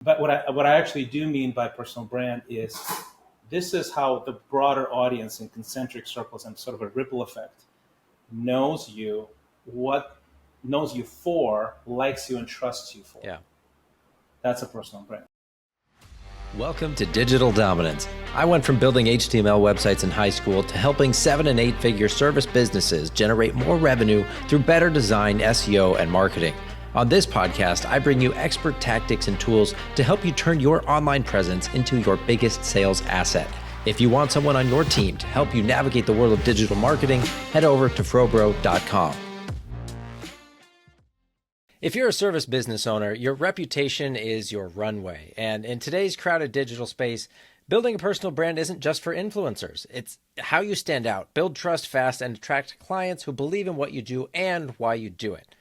But what I actually do mean by personal brand is this is how the broader audience in concentric circles and sort of a ripple effect knows you, what knows you for, likes you, and trusts you for. Yeah. That's a personal brand. Welcome to Digital Dominance. I went from building HTML websites in high school to helping 7- and 8-figure service businesses generate more revenue through better design, SEO, and marketing. On this podcast, I bring you expert tactics and tools to help you turn your online presence into your biggest sales asset. If you want someone on your team to help you navigate the world of digital marketing, head over to FroBro.com. If you're a service business owner, your reputation is your runway. And in today's crowded digital space, building a personal brand isn't just for influencers. It's how you stand out, build trust fast, and attract clients who believe in what you do and why you do it.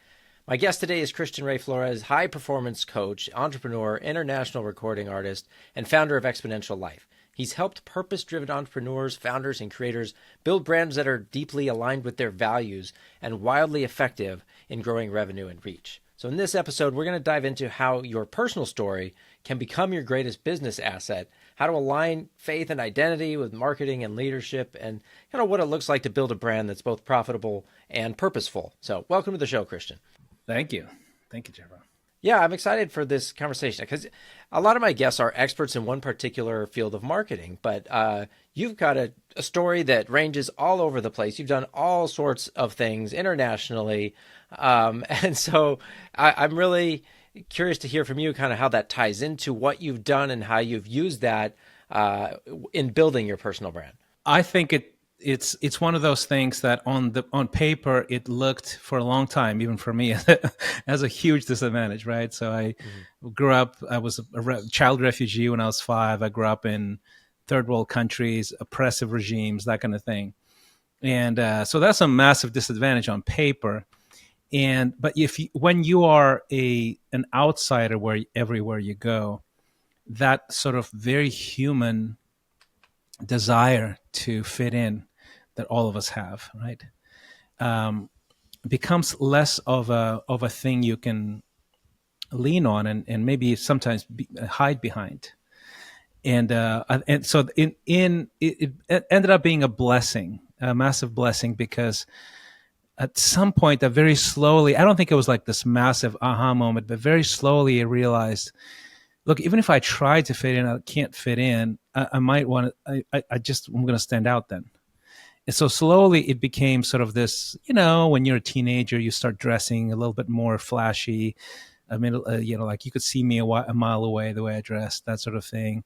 My guest today is Christian Ray Flores, high-performance coach, entrepreneur, international recording artist, and founder of Exponential Life. He's helped purpose-driven entrepreneurs, founders, and creators build brands that are deeply aligned with their values and wildly effective in growing revenue and reach. So in this episode, we're going to dive into how your personal story can become your greatest business asset, how to align faith and identity with marketing and leadership, and kind of what it looks like to build a brand that's both profitable and purposeful. So welcome to the show, Christian. Thank you. Thank you, Jeffro. Yeah, I'm excited for this conversation because a lot of my guests are experts in one particular field of marketing, but you've got a story that ranges all over the place. You've done all sorts of things internationally. And so I'm really curious to hear from you kind of how that ties into what you've done and how you've used that in building your personal brand. I think it's one of those things that on paper it looked for a long time, even for me, as a huge disadvantage, right? So I grew up. I was a child refugee when I was 5. I grew up in third world countries, oppressive regimes, that kind of thing, and so that's a massive disadvantage on paper. But when you are an outsider everywhere you go, that sort of very human desire to fit in that all of us have, right, becomes less of a thing you can lean on and maybe sometimes hide behind. And so it ended up being a blessing, a massive blessing, because at some point, that very slowly, I don't think it was like this massive aha moment, but very slowly I realized, look, even if I try to fit in, I can't fit in. I might want to, I'm going to stand out then. And so slowly it became sort of this, when you're a teenager, you start dressing a little bit more flashy. I mean, like you could see me a mile away, the way I dressed, that sort of thing.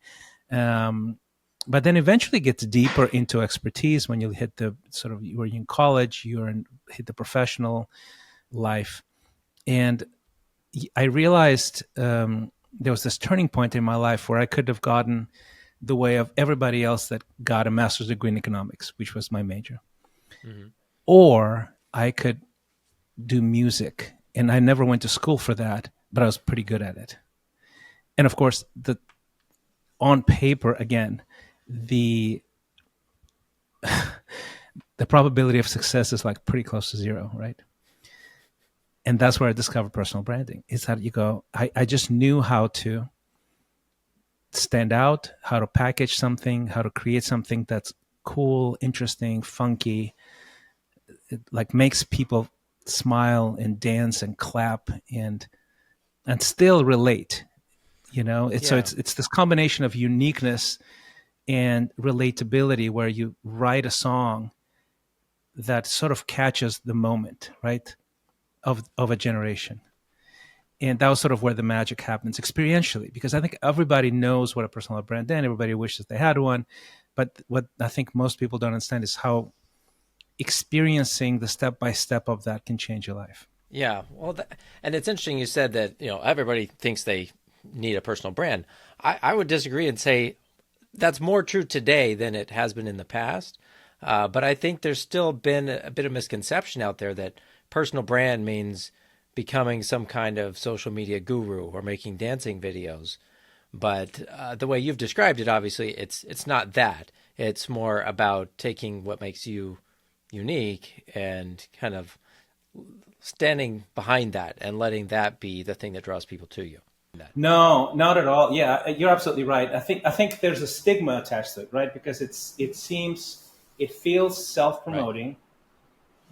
But then eventually gets deeper into expertise when you hit the sort of, you're in college, hit the professional life. And I realized there was this turning point in my life where I could have gotten the way of everybody else that got a master's degree in economics, which was my major. Mm-hmm. Or I could do music. And I never went to school for that, but I was pretty good at it. And of course, on paper, again, the probability of success is like pretty close to zero, right? And that's where I discovered personal branding. Is that you go, I just knew how to stand out, how to package something, how to create something that's cool, interesting, funky. It like makes people smile and dance and clap and still relate. So it's this combination of uniqueness and relatability where you write a song that sort of catches the moment, right, of a generation. And that was sort of where the magic happens experientially, because I think everybody knows what a personal brand is. Everybody wishes they had one. But what I think most people don't understand is how experiencing the step-by-step of that can change your life. Yeah. Well, and it's interesting you said that, everybody thinks they need a personal brand. I would disagree and say that's more true today than it has been in the past. But I think there's still been a bit of misconception out there that personal brand means becoming some kind of social media guru or making dancing videos. But the way you've described it, obviously, it's not that. It's more about taking what makes you unique and kind of standing behind that and letting that be the thing that draws people to you. that. No, not at all. Yeah, you're absolutely right. I think there's a stigma attached to it, right? Because it feels Right. self-promoting.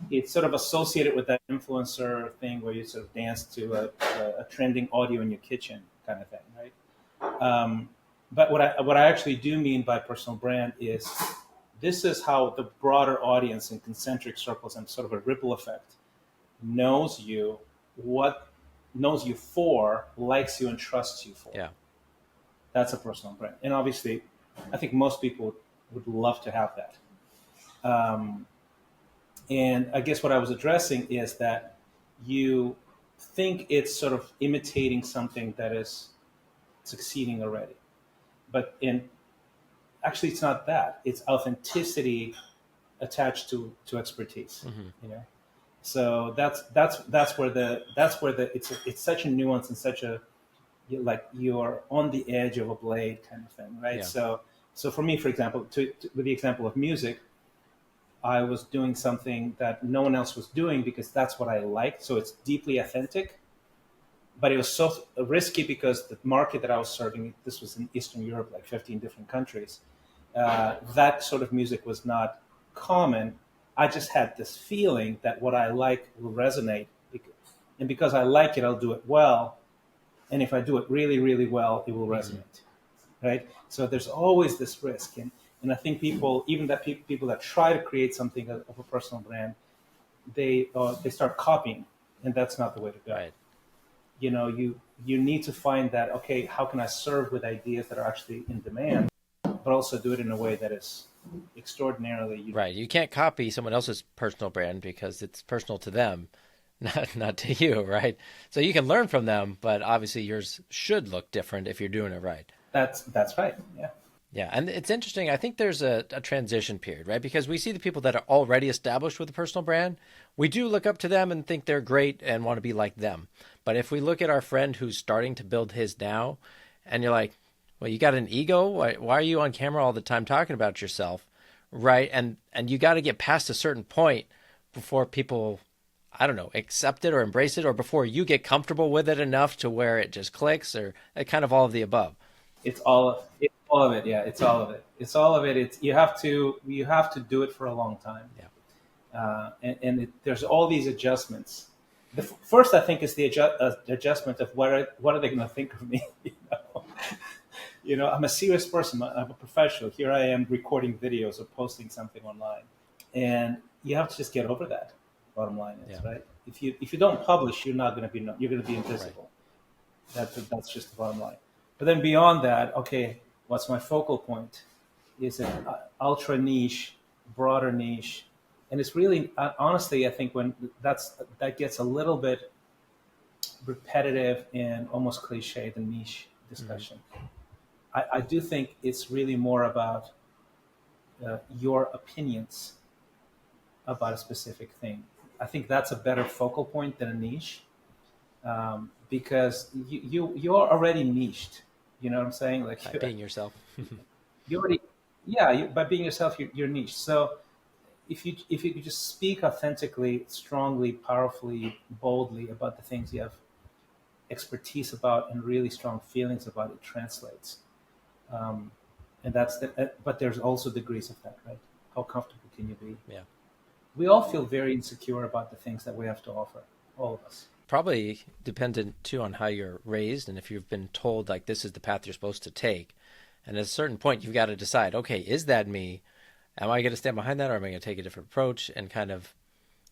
It's sort of associated with that influencer thing where you sort of dance to a trending audio in your kitchen kind of thing, right? But what I actually do mean by personal brand is this is how the broader audience in concentric circles and sort of a ripple effect knows you, what knows you for, likes you, and trusts you for. Yeah. That's a personal brand, and obviously, I think most people would love to have that. Um, and I guess what I was addressing is that you think it's sort of imitating something that is succeeding already, but in actually it's not that. It's authenticity attached to expertise. Hmm. You know, so that's where the it's such a nuance and such a like you're on the edge of a blade kind of thing, right? Yeah. So for me, for example, with the example of music, I was doing something that no one else was doing because that's what I liked. So it's deeply authentic, but it was so risky because the market that I was serving, this was in Eastern Europe, like 15 different countries. That sort of music was not common. I just had this feeling that what I like will resonate, and because I like it, I'll do it well. And if I do it really, really well, it will Hmm. resonate, right? So there's always this risk, and I think people, even that people that try to create something of a personal brand, they start copying, and that's not the way to go. Right. You need to find that, okay, how can I serve with ideas that are actually in demand, but also do it in a way that is extraordinarily Right. unique. You can't copy someone else's personal brand because it's personal to them, not to you, right? So you can learn from them, but obviously yours should look different if you're doing it right. That's right. Yeah. Yeah, and it's interesting. I think there's a transition period, right? Because we see the people that are already established with a personal brand. We do look up to them and think they're great and want to be like them. But if we look at our friend who's starting to build his now, and you're like, well, you got an ego? Why are you on camera all the time talking about yourself? Right? And you got to get past a certain point before people, I don't know, accept it or embrace it, or before you get comfortable with it enough to where it just clicks, or kind of all of the above. It's all of it. Yeah, it's all of it. It's all of it. It's you have to do it for a long time, Yeah. there's all these adjustments. First, I think, is the adjustment of what are they going to think of me? I'm a serious person. I'm a professional. Here I am recording videos or posting something online, and you have to just get over that. Bottom line Yeah. is, right. If you don't publish, you're not going to be you're going to be Right. invisible. That's just the bottom line. But then beyond that, okay, what's my focal point? Is it ultra niche, broader niche? And it's really, honestly, I think when that gets a little bit repetitive and almost cliche, the niche Hmm. discussion. I do think it's really more about your opinions about a specific thing. I think that's a better focal point than a niche, because you're already niched. You know what I'm saying? Like By being yourself. you already, yeah. By being yourself, you're niche. So if you could just speak authentically, strongly, powerfully, boldly about the things you have expertise about and really strong feelings about, it translates. Um, and but there's also degrees of that, right? How comfortable can you be? Yeah. We all feel very insecure about the things that we have to offer, all of us. Probably dependent too on how you're raised and if you've been told like this is the path you're supposed to take. And at a certain point, you've got to decide, okay, is that me? Am I going to stand behind that, or am I going to take a different approach? And kind of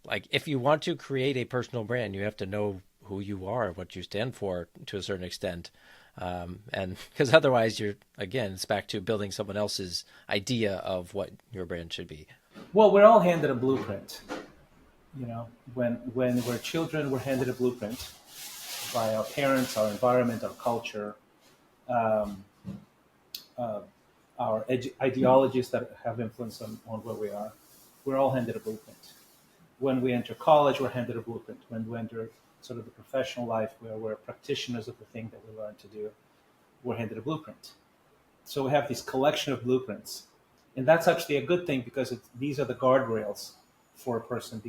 like, if you want to create a personal brand, you have to know who you are, what you stand for to a certain extent. And because otherwise, you're, again, it's back to building someone else's idea of what your brand should be. Well, we're all handed a blueprint. When we're children, we're handed a blueprint by our parents, our environment, our culture, um, uh, our ideologies that have influence on where we are. We're all handed a blueprint. When we enter college, we're handed a blueprint. When we enter sort of the professional life where we're practitioners of the thing that we learn to do, we're handed a blueprint. So we have this collection of blueprints. And that's actually a good thing because these are the guardrails for a person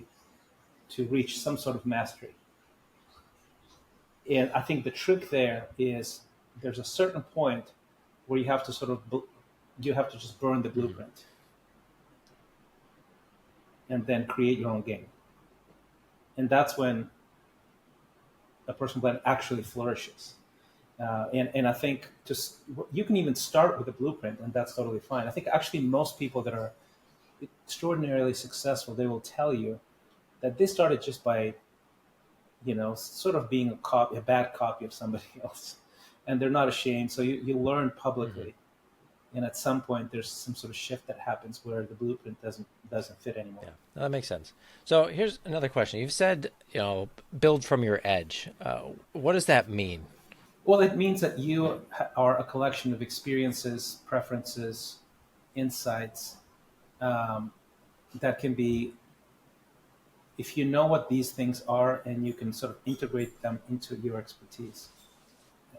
to reach some sort of mastery. And I think the trick there is there's a certain point where you have to you have to just burn the Hmm. blueprint and then create your own game. And that's when a personal brand actually flourishes. And I think just you can even start with a blueprint, and that's totally fine. I think actually most people that are extraordinarily successful, they will tell you that they started just by, sort of being a bad copy of somebody else, and they're not ashamed. So you learn Hmm. publicly, and at some point there's some sort of shift that happens where the blueprint doesn't fit anymore. Yeah, that makes sense. So here's another question. You've said, build from your edge. What does that mean? Well, it means that you are a collection of experiences, preferences, insights, um, that can be, if you know what these things are and you can sort of integrate them into your expertise,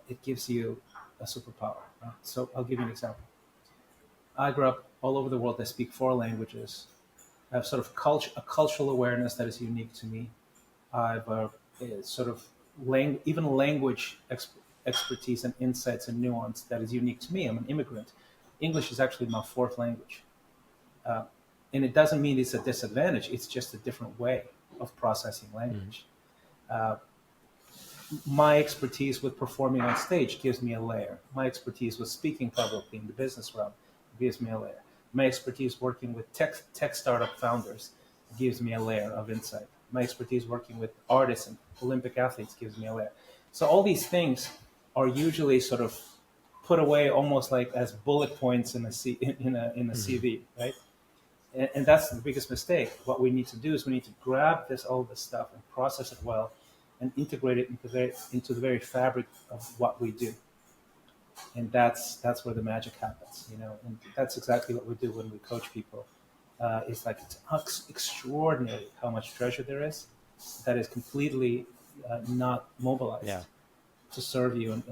it gives you a superpower. Right? So I'll give you an example. I grew up all over the world. I speak four languages. I have sort of a cultural awareness that is unique to me. I have a sort of even language expertise and insights and nuance that is unique to me. I'm an immigrant. English is actually my fourth language. Uh, and it doesn't mean it's a disadvantage. It's just a different way of processing Hmm. language. Uh, my expertise with performing on stage gives me a layer. My expertise with speaking publicly in the business realm gives me a layer. My expertise working with tech startup founders gives me a layer of insight. My expertise working with artists and Olympic athletes gives me a layer. So all these things are usually sort of put away almost like as bullet points in a Hmm. CV, right? And that's the biggest mistake. What we need to do is we need to grab all this stuff and process it well, and integrate it into the very fabric of what we do. And that's where the magic happens, And that's exactly what we do when we coach people. It's like it's extraordinary how much treasure there is that is completely not Yeah. mobilized to serve you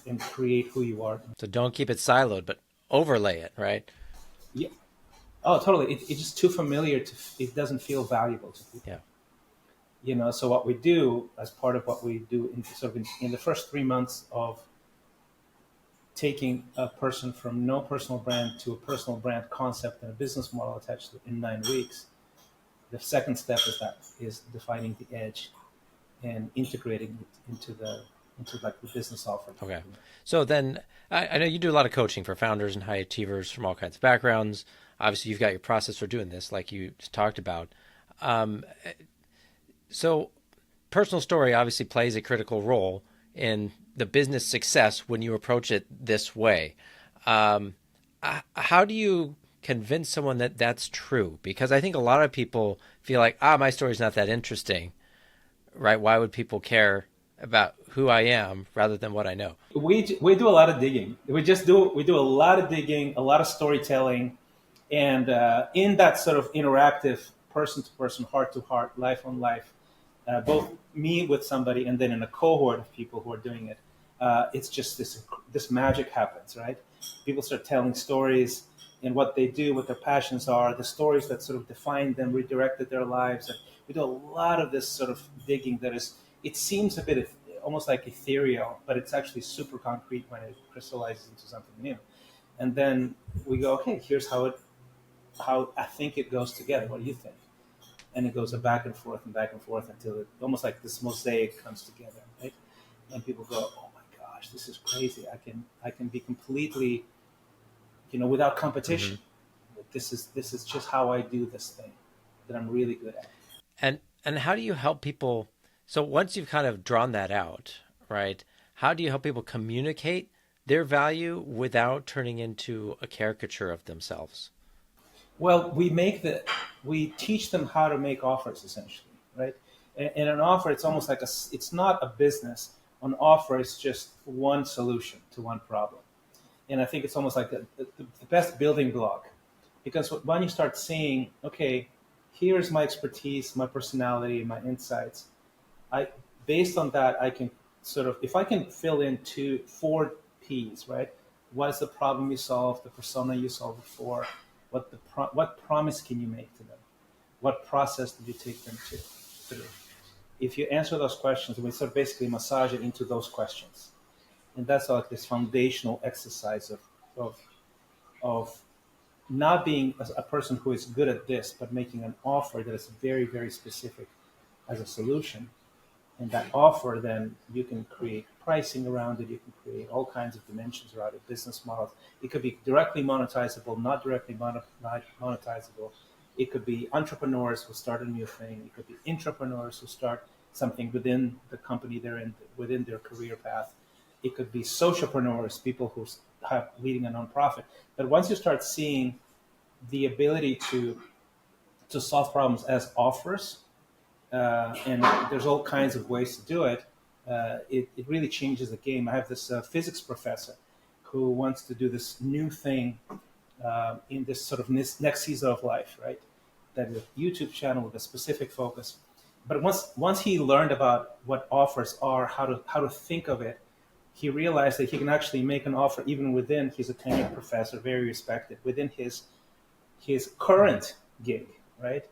and create who you are. So don't keep it siloed, but overlay it, right? Yeah. Oh, totally. It's just too familiar it doesn't feel valuable to people. Yeah. So what we do as part of what we do in the first 3 months of taking a person from no personal brand to a personal brand concept and a business model attached to it in 9 weeks, the second step is defining the edge and integrating it into like the business offering. Okay. So then I know you do a lot of coaching for founders and high achievers from all kinds of backgrounds. Obviously, you've got your process for doing this, like you just talked about. Um, so personal story obviously plays a critical role in the business success when you approach it this way. Um, how do you convince someone that that's true? Because I think a lot of people feel like, my story's not that interesting, right? Why would people care about who I am rather than what I know? We do a lot of digging. We do a lot of digging, a lot of storytelling, and in that sort of interactive person to person, heart to heart, life on life, both me with somebody and then in a cohort of people who are doing it, it's just this magic happens, right? People start telling stories and what they do, what their passions are, the stories that sort of defined them, redirected their lives, and we do a lot of this sort of digging that is. It seems a bit almost like ethereal, but it's actually super concrete when it crystallizes into something new. And then we go, okay, here's how I think it goes together. What do you think? And it goes back and forth until it almost like this mosaic comes together, right? And people go, "Oh my gosh, this is crazy! I can be completely, without Mm-hmm. competition. This is just how I do this thing that I'm really good at." And how do you help people? So once you've kind of drawn that out, right? How do you help people communicate their value without turning into a caricature of themselves? Well, we teach them how to make offers essentially, right? And an offer, it's almost like it's not a business. An offer is just one solution to one problem. And I think it's almost like the best building block, because when you start seeing, okay, here's my expertise, my personality, my insights, I based on that I can sort of, if I can fill in four P's, right? What is the problem you solve? The persona you solve it for? What promise can you make to them? What process did you take them through? if you answer those questions, we sort of basically massage it into those questions, and that's like this foundational exercise of of not being a person who is good at this, but making an offer that is very, very specific as a solution. And that offer, then you can create pricing around it. You can create all kinds of dimensions around it, business models. It could be directly monetizable, not directly monetizable. It could be entrepreneurs who start a new thing. It could be intrapreneurs who start something within the company they're in, within their career path. It could be socialpreneurs, people who have leading a nonprofit. But once you start seeing the ability to solve problems as offers, and there's all kinds of ways to do it. It really changes the game. I have this physics professor who wants to do this new thing in this sort of next season of life, right? That is a YouTube channel with a specific focus. But once he learned about what offers are, how to think of it, he realized that he can actually make an offer even within. He's a tenured professor, very respected, within his current gig, right?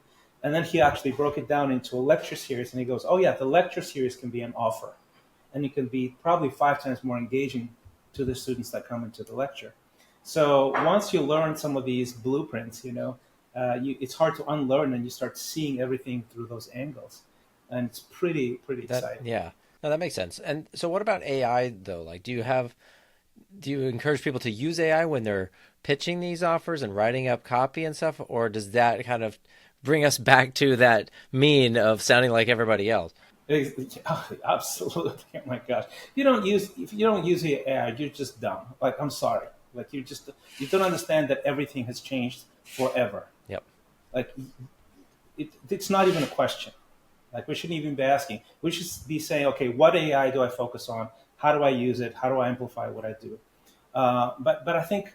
And then he actually broke it down into a lecture series, and he goes, "Oh yeah, the lecture series can be an offer, and it can be probably 5 times more engaging to the students that come into the lecture." So once you learn some of these blueprints, it's hard to unlearn, and you start seeing everything through those angles, and it's pretty That exciting. yeah. No, that makes sense. And so what about AI though? Like do you encourage people to use AI when they're pitching these offers and writing up copy and stuff, or does that kind of bring us back to that mean of sounding like everybody else? Oh, absolutely. Oh my gosh. If you don't use AI, you're just dumb. Like, I'm sorry. Like, you don't understand that everything has changed forever. Yep. Like, it's not even a question. Like, we shouldn't even be asking. We should be saying, okay, what AI do I focus on? How do I use it? How do I amplify what I do? But I think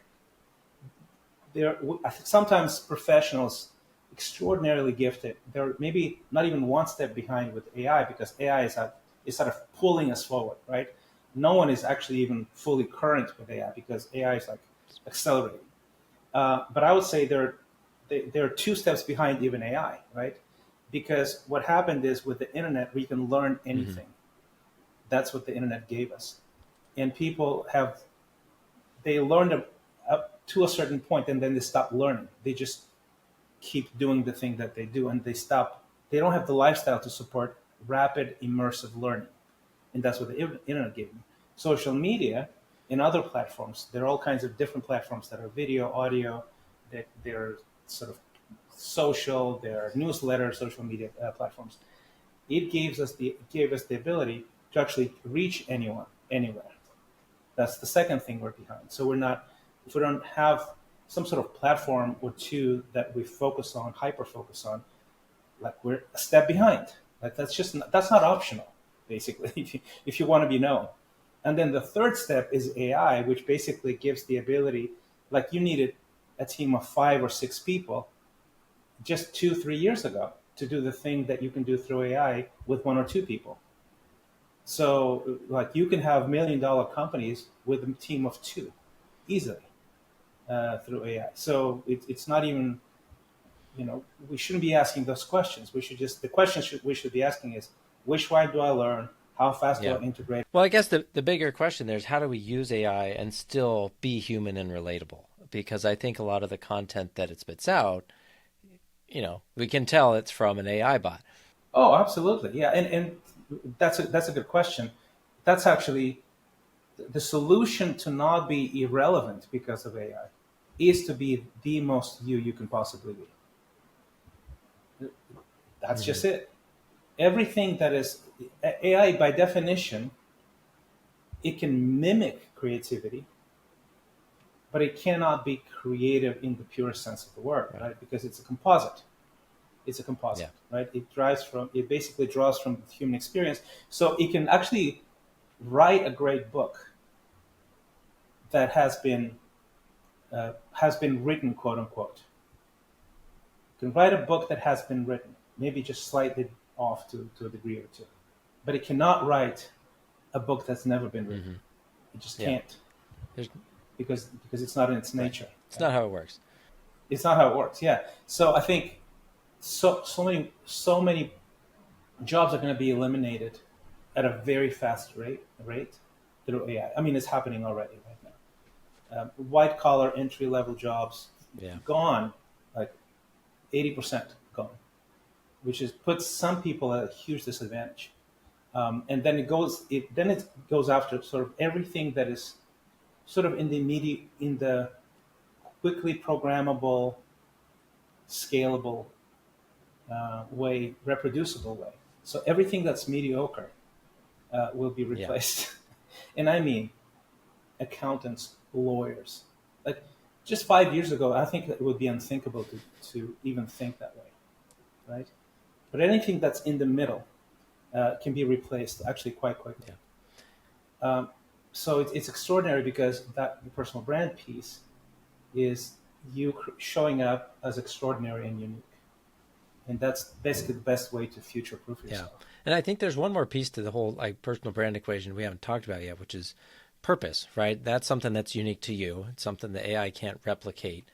sometimes professionals extraordinarily gifted. They're maybe not even one step behind with AI, because AI is sort of pulling us forward, right? No one is actually even fully current with AI because AI is like accelerating. But I would say they're 2 steps behind even AI, right? Because what happened is, with the internet, we can learn Hmm. anything. That's what the internet gave us, and people have they learned up to a certain point, and then they stop learning. They just keep doing the thing that they do, and they don't have the lifestyle to support rapid immersive learning, and that's what the internet gave me. Social media and other platforms, there are all kinds of different platforms that are video, audio, that they're sort of social, they're newsletter, social media platforms. It gave us the ability to actually reach anyone anywhere. That's the second thing we're behind. So we're not, if we don't have some sort of platform or two that we focus on, hyper focus on, like, we're a step behind. Like, that's not optional, basically, if you want to be known. And then the third step is AI, which basically gives the ability, like, you needed a team of 5 or 6 people just 2, 3 years ago to do the thing that you can do through AI with 1 or 2 people. So, like, you can have $1 million companies with a team of two easily through AI. So it's not even, we shouldn't be asking those questions. The question we should be asking is, which way do I learn? How fast do Yeah. I integrate? Well, I guess the bigger question there is how do we use AI and still be human and relatable? Because I think a lot of the content that it spits out, we can tell it's from an AI bot. Oh, absolutely. Yeah. And that's a good question. That's actually the solution to not be irrelevant because of AI is to be the most you can possibly be. That's Hmm. just it. Everything that is AI, by definition, it can mimic creativity, but it cannot be creative in the purest sense of the word, Right. right? Because it's a composite. It's a composite, Yeah. right? It basically draws from the human experience. So it can actually write a great book that has been written, quote unquote. It can write a book that has been written, maybe just slightly off to a degree or two, but it cannot write a book that's never been written. Hmm. It just Yeah. can't, There's because it's not in its right. nature. It's Right? not how it works. It's not how it works. Yeah. So I think so many jobs are going to be eliminated at a very fast rate through AI. I mean, it's happening already right now. White collar entry level jobs Yeah. gone, like 80% gone, which is puts some people at a huge disadvantage. And then it goes after sort of everything that is sort of in the quickly programmable, scalable way, reproducible way. So everything that's mediocre will be Yeah. replaced. And I mean accountants, lawyers. Like just 5 years ago, I think it would be unthinkable to even think that way, right? But anything that's in the middle can be replaced actually quite quickly. Yeah. Um, so it's extraordinary because that the personal brand piece is you showing up as extraordinary and unique, and that's basically the best way to future-proof Yeah. yourself. And I think there's one more piece to the whole like personal brand equation we haven't talked about yet, which is purpose, right? That's something that's unique to you. It's something the AI can't replicate.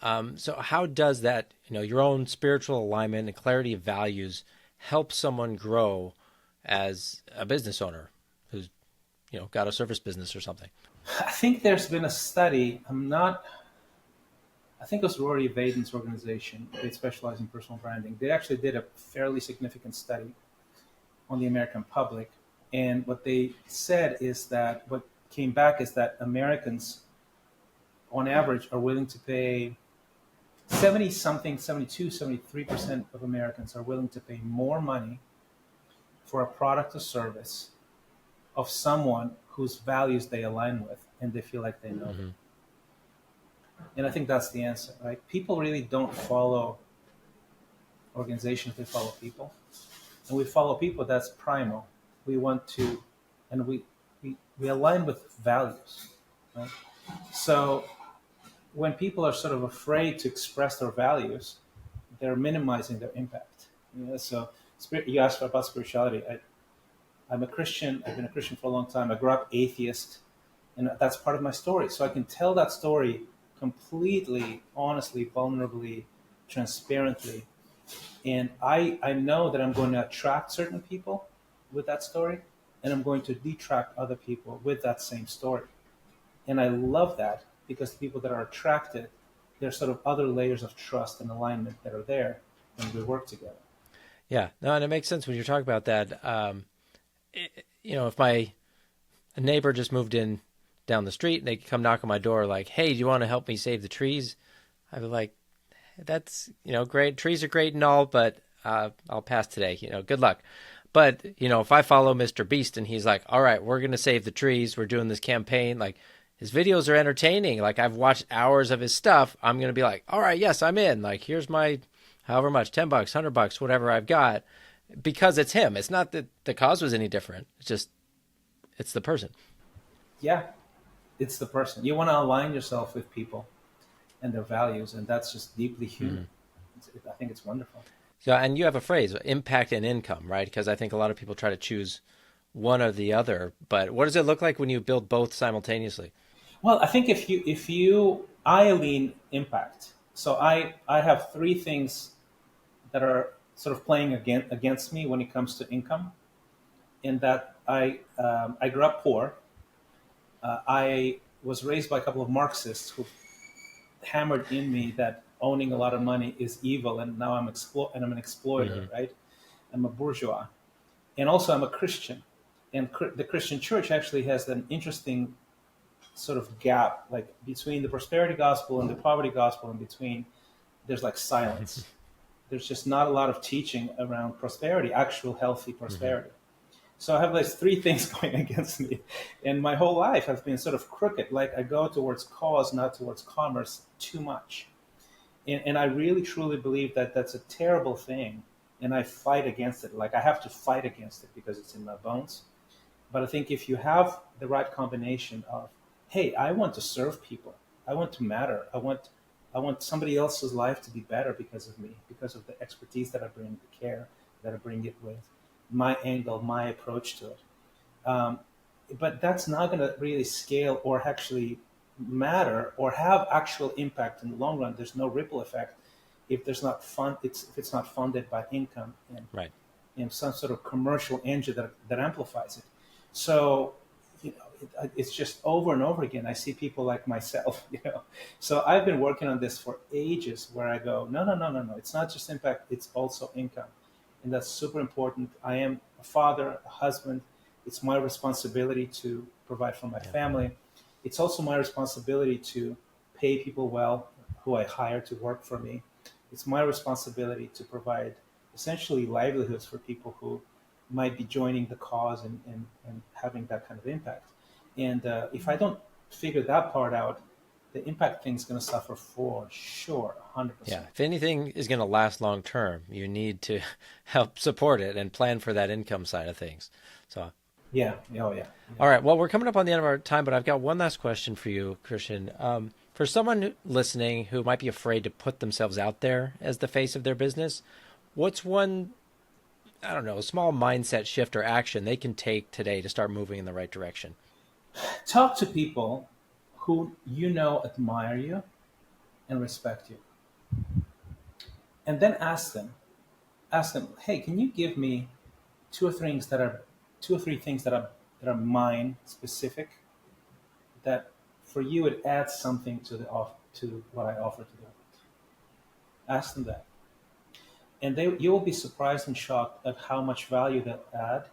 So how does that, your own spiritual alignment and clarity of values help someone grow as a business owner who's, got a service business or something? I think there's been a study. I think it was Rory Vaden's organization. They specialize in personal branding. They actually did a fairly significant study on the American public. And what they said is that what came back is that Americans, on average, are willing to pay 70 something, 72, 73% of Americans are willing to pay more money for a product or service of someone whose values they align with and they feel like they know Mm-hmm. them. And I think that's the answer, right? People really don't follow organizations, they follow people. And we follow people, that's primal. We want to, and we align with values, right? So when people are sort of afraid to express their values, they're minimizing their impact. So you asked about spirituality. I'm a Christian. I've been a Christian for a long time. I grew up atheist, and that's part of my story. So I can tell that story completely, honestly, vulnerably, transparently. And I know that I'm going to attract certain people with that story, and I'm going to detract other people with that same story. And I love that because the people that are attracted, there's sort of other layers of trust and alignment that are there when we work together. Yeah, no, and it makes sense when you're talking about that. If my neighbor just moved in down the street and they come knock on my door like, "Hey, do you want to help me save the trees?" I'd be like, "That's great. Trees are great and all, but I'll pass today. Good luck." But if I follow Mr. Beast and he's like, "All right, we're gonna save the trees. We're doing this campaign," like his videos are entertaining. Like I've watched hours of his stuff. I'm gonna be like, "All right, yes, I'm in. Like here's my however much, $10, $100, whatever I've got." Because it's him. It's not that the cause was any different. It's just, it's the person. Yeah, it's the person. You want to align yourself with people and their values, and that's just deeply human. I think it's wonderful. So, and you have a phrase, impact and income, right? Because I think a lot of people try to choose one or the other. But what does it look like when you build both simultaneously? Well, I think I lean impact. So I have three things that are sort of playing against me when it comes to income. In that I grew up poor. I was raised by a couple of Marxists who hammered in me that owning a lot of money is evil, and now I'm an exploiter, Mm-hmm. right? I'm a bourgeois, and also I'm a Christian, and the Christian church actually has an interesting sort of gap, like between the prosperity gospel and the poverty gospel, and between there's like silence. There's just not a lot of teaching around prosperity, actual healthy Mm-hmm. prosperity. So I have these three things going against me, and my whole life has been sort of crooked. Like I go towards cause, not towards commerce, too much, and I really truly believe that that's a terrible thing, and I fight against it. Like I have to fight against it because it's in my bones. But I think if you have the right combination of, hey, I want to serve people, I want to matter, I want somebody else's life to be better because of me, because of the expertise that I bring, the care that I bring it with, my angle, my approach to it. Um, but that's not going to really scale or actually matter or have actual impact in the long run. There's no ripple effect if there's not fun. If it's not funded by income and Right. some sort of commercial engine that amplifies it. So, it's just over and over again. I see people like myself, So I've been working on this for ages where I go, no, no, no, no, no. It's not just impact, it's also income. And that's super important. I am a father, a husband. It's my responsibility to provide for my family. It's also my responsibility to pay people well who I hire to work for me. It's my responsibility to provide essentially livelihoods for people who might be joining the cause and having that kind of impact. And if I don't figure that part out, the impact thing is going to suffer for sure, 100%. Yeah, if anything is going to last long term, you need to help support it and plan for that income side of things. So, yeah, oh yeah. All right, well, we're coming up on the end of our time, but I've got one last question for you, Christian. For someone listening who might be afraid to put themselves out there as the face of their business, what's one, I don't know, small mindset shift or action they can take today to start moving in the right direction? Talk to people who admire you and respect you. And then ask them, hey, can you give me two or three things that are mine specific, that for you it adds something to what I offer to them. Ask them that. And you will be surprised and shocked at how much value they'll add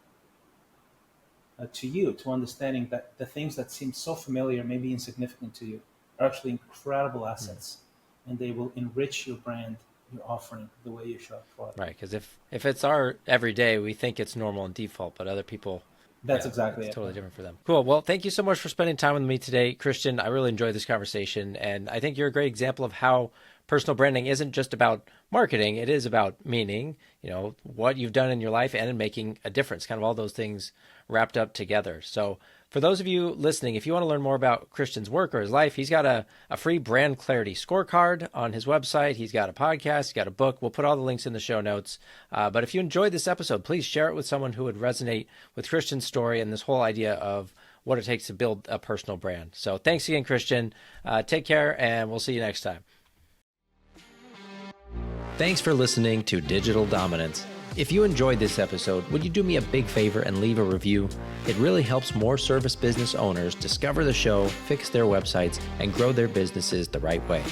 to you, to understanding that the things that seem so familiar, maybe insignificant to you, are actually incredible assets, and they will enrich your brand, your offering, the way you show up for them. Right, because if it's our everyday, we think it's normal and default, but other people, that's exactly it's it. totally different for them. Cool. Well, thank you so much for spending time with me today, Christian. I really enjoyed this conversation, and I think you're a great example of how personal branding isn't just about marketing. It is about meaning, what you've done in your life and in making a difference, kind of all those things wrapped up together. So for those of you listening, if you want to learn more about Christian's work or his life, he's got a free brand clarity scorecard on his website. He's got a podcast, he's got a book. We'll put all the links in the show notes. But if you enjoyed this episode, please share it with someone who would resonate with Christian's story and this whole idea of what it takes to build a personal brand. So thanks again, Christian. Take care, and we'll see you next time. Thanks for listening to Digital Dominance. If you enjoyed this episode, would you do me a big favor and leave a review? It really helps more service business owners discover the show, fix their websites, and grow their businesses the right way.